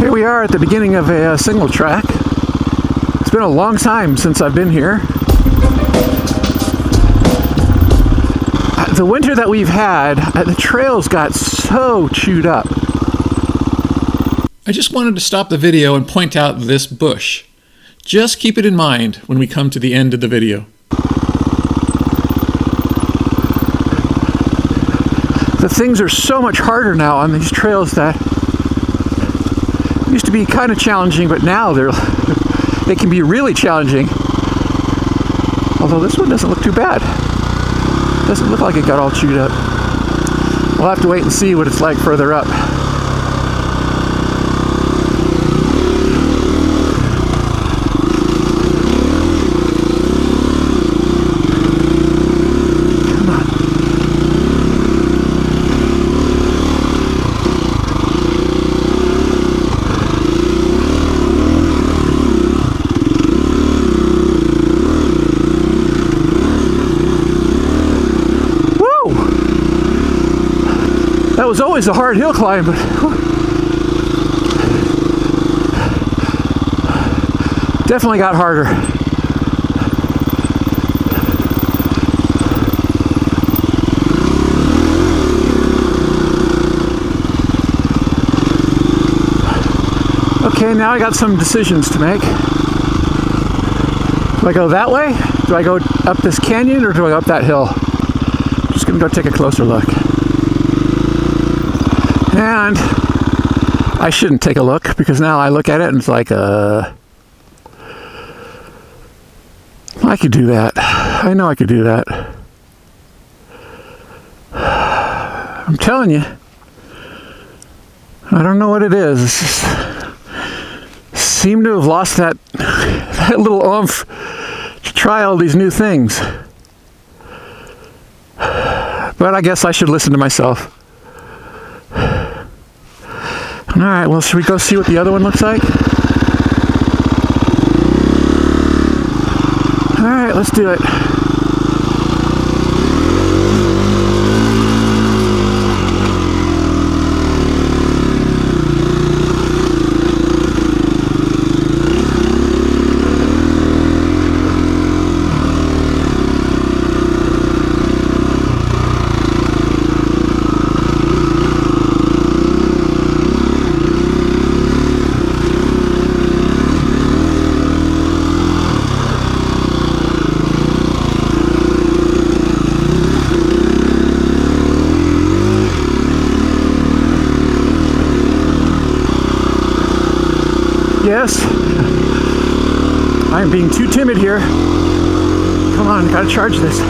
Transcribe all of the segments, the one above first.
Here we are at the beginning of a single track. It's been a long time since I've been here. The winter that we've had, the trails got so chewed up. I just wanted to stop the video and point out this bush. Just keep it in mind when we come to the end of the video. The things are so much harder now on these trails that used to be kind of challenging, but now they can be really challenging. Although this one doesn't look too bad. Doesn't look like it got all chewed up. We'll have to wait and see what it's like further up. That was always a hard hill climb, but definitely got harder. Okay, now I got some decisions to make. Do I go that way? Do I go up this canyon, or do I go up that hill? I'm just gonna go take a closer look. And I shouldn't take a look, because now I look at it and it's like, I could do that. I know I could do that. I'm telling you. I don't know what it is. It's just, seem to have lost that little oomph to try all these new things. But I guess I should listen to myself. Alright, well, should we go see what the other one looks like? Alright, let's do it. Yes, I'm being too timid here. Come on, gotta charge this.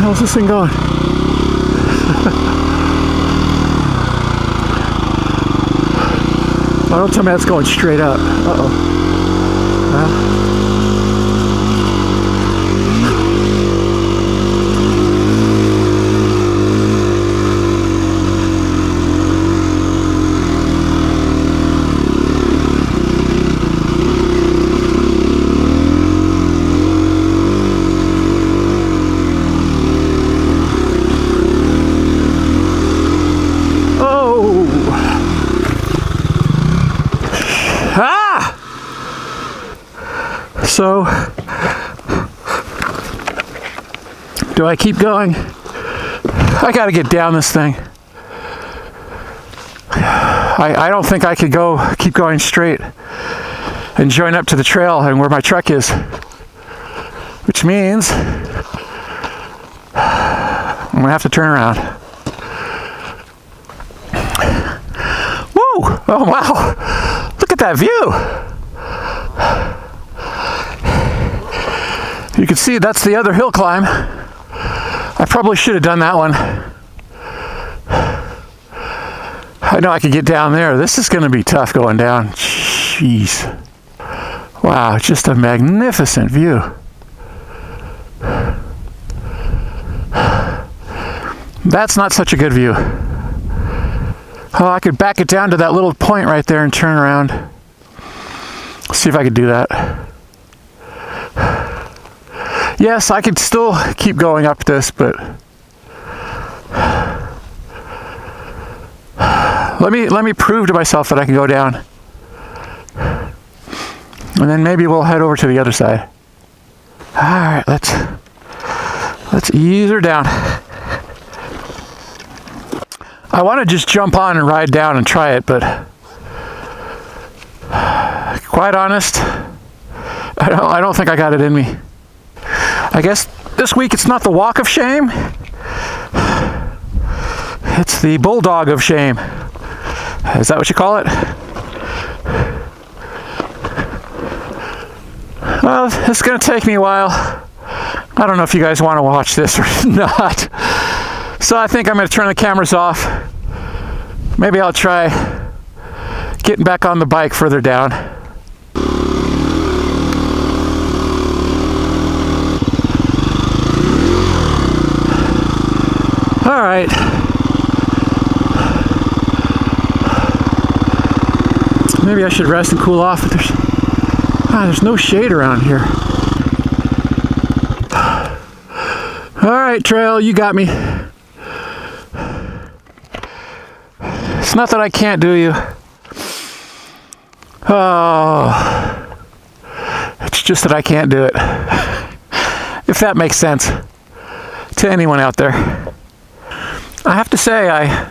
How's this thing going? Oh, don't tell me that's going straight up. Uh-oh. Well. So, do I keep going? I gotta get down this thing. I don't think I could keep going straight and join up to the trail and where my truck is. Which means I'm gonna have to turn around. Woo! Oh wow! that view. You can see that's the other hill climb. I probably should have done that one. I know I could get down there. This is going to be tough going down. Jeez. Wow, just a magnificent view. That's not such a good view. Oh, I could back it down to that little point right there and turn around. See if I could do that. Yes, I could still keep going up this, but let me prove to myself that I can go down. And then maybe we'll head over to the other side. All right, let's ease her down. I want to just jump on and ride down and try it, but quite honest, I don't think I got it in me. I guess this week it's not the walk of shame. It's the Bulldog of Shame. Is that what you call it? Well, it's going to take me a while. I don't know if you guys want to watch this or not. So I think I'm going to turn the cameras off. Maybe I'll try getting back on the bike further down. All right. Maybe I should rest and cool off, but there's no shade around here. All right, trail, you got me. It's not that I can't do you. Oh, it's just that I can't do it. If that makes sense to anyone out there. I have to say, I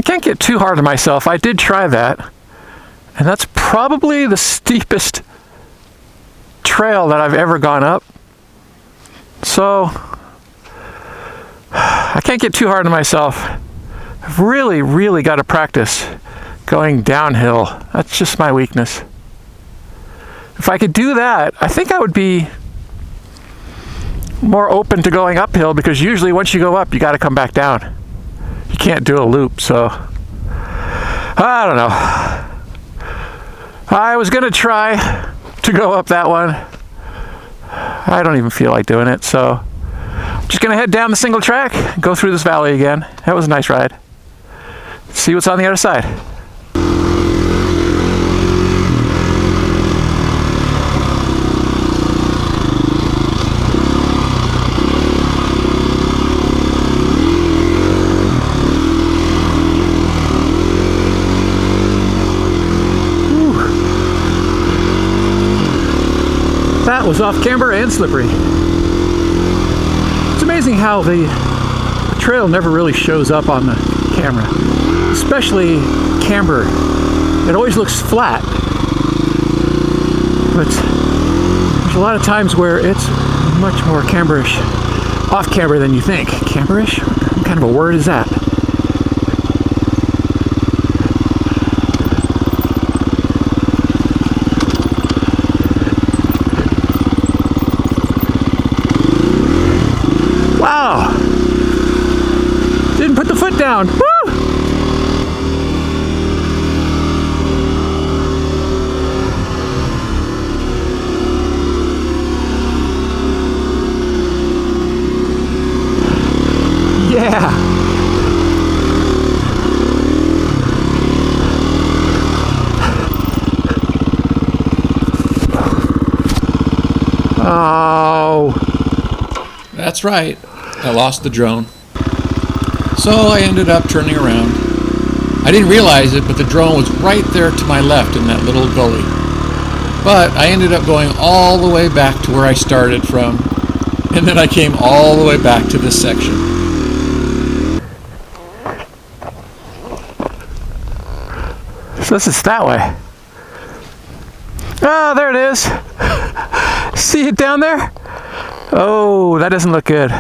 can't get too hard on myself. I did try that, and that's probably the steepest trail that I've ever gone up. So I can't get too hard on myself. I've really got to practice going downhill. That's just my weakness. If I could do that, I think I would be more open to going uphill, because usually once you go up, you got to come back down. You can't do a loop, so I don't know. I was going to try to go up that one. I don't even feel like doing it, so I'm just going to head down the single track, go through this valley again. That was a nice ride. See what's on the other side. That was off camber and slippery. It's amazing how the trail never really shows up on the camera, especially camber. It always looks flat, but there's a lot of times where it's much more camberish, off camber than you think. Camberish? What kind of a word is that? Wow! Didn't put the foot down. Woo! Yeah! Oh! That's right. I lost the drone. So I ended up turning around. I didn't realize it, but the drone was right there to my left in that little gully. But I ended up going all the way back to where I started from, and then I came all the way back to this section. So this is that way. Oh, there it is. See it down there? Oh, that doesn't look good.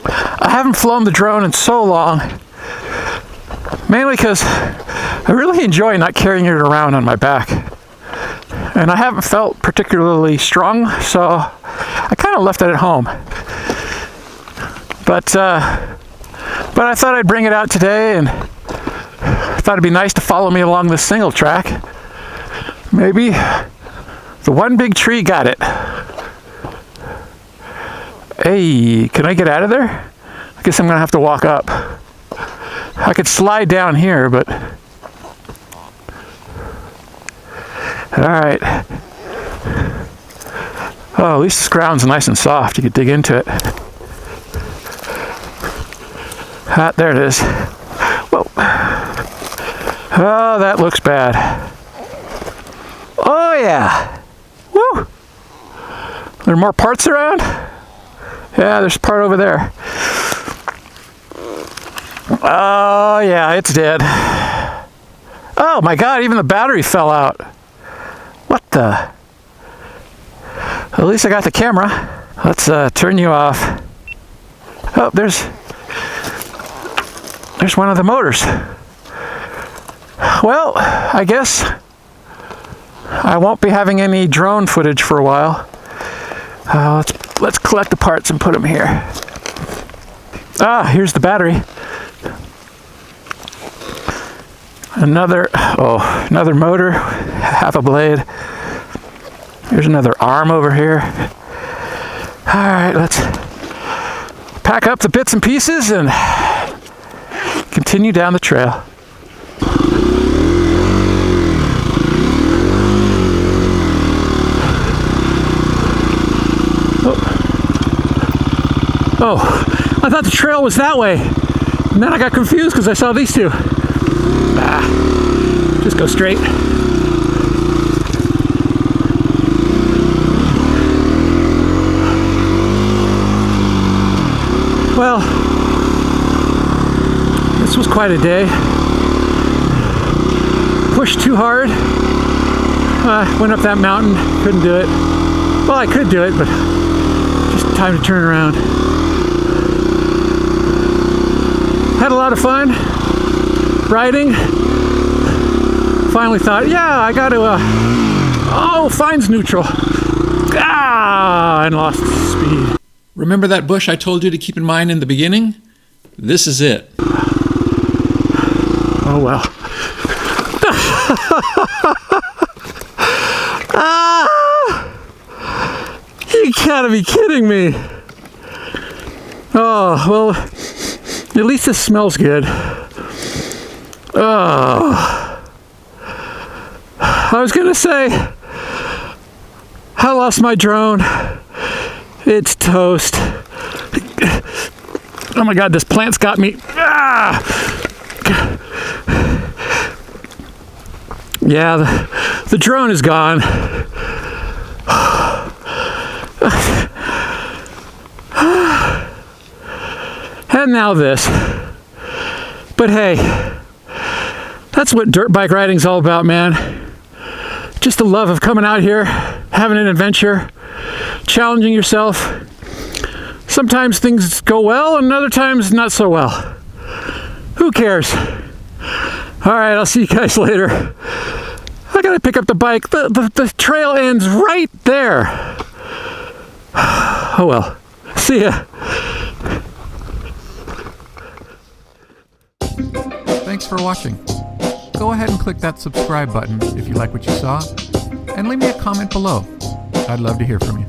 I haven't flown the drone in so long, mainly because I really enjoy not carrying it around on my back. And I haven't felt particularly strong, so I kind of left it at home. But I thought I'd bring it out today, and I thought it'd be nice to follow me along this single track. Maybe the one big tree got it. Hey, can I get out of there? I guess I'm gonna have to walk up. I could slide down here, but... Alright. Oh, at least this ground's nice and soft. You could dig into it. Ah, there it is. Whoa. Oh, that looks bad. Oh, yeah. Woo! There are more parts around? Yeah, there's a part over there. Oh, yeah, it's dead. Oh, my God, even the battery fell out. What the? At least I got the camera. Let's turn you off. Oh, there's one of the motors. Well, I guess I won't be having any drone footage for a while. Let's collect the parts and put them here. Ah, here's the battery. Another motor, half a blade. There's another arm over here. All right, let's pack up the bits and pieces and continue down the trail. Oh, I thought the trail was that way. And then I got confused because I saw these two. Just go straight. Well, this was quite a day. Pushed too hard. Went up that mountain, couldn't do it. Well, I could do it, but just time to turn around. Had a lot of fun riding. Finally thought, yeah, I got to, oh, fine's neutral. And lost speed. Remember that bush I told you to keep in mind in the beginning? This is it. Oh, well. You gotta be kidding me. Oh, well, at least this smells good. Oh. I was gonna say, I lost my drone. It's toast. Oh my God, this plant's got me. Yeah, the drone is gone. And now this. But hey, that's what dirt bike riding's all about, man. Just the love of coming out here, having an adventure, challenging yourself. Sometimes things go well and other times not so well. Who cares? All right, I'll see you guys later. I gotta pick up the bike. The trail ends right there. Oh well. See ya. Thanks for watching. Go ahead and click that subscribe button if you like what you saw, and leave me a comment below. I'd love to hear from you.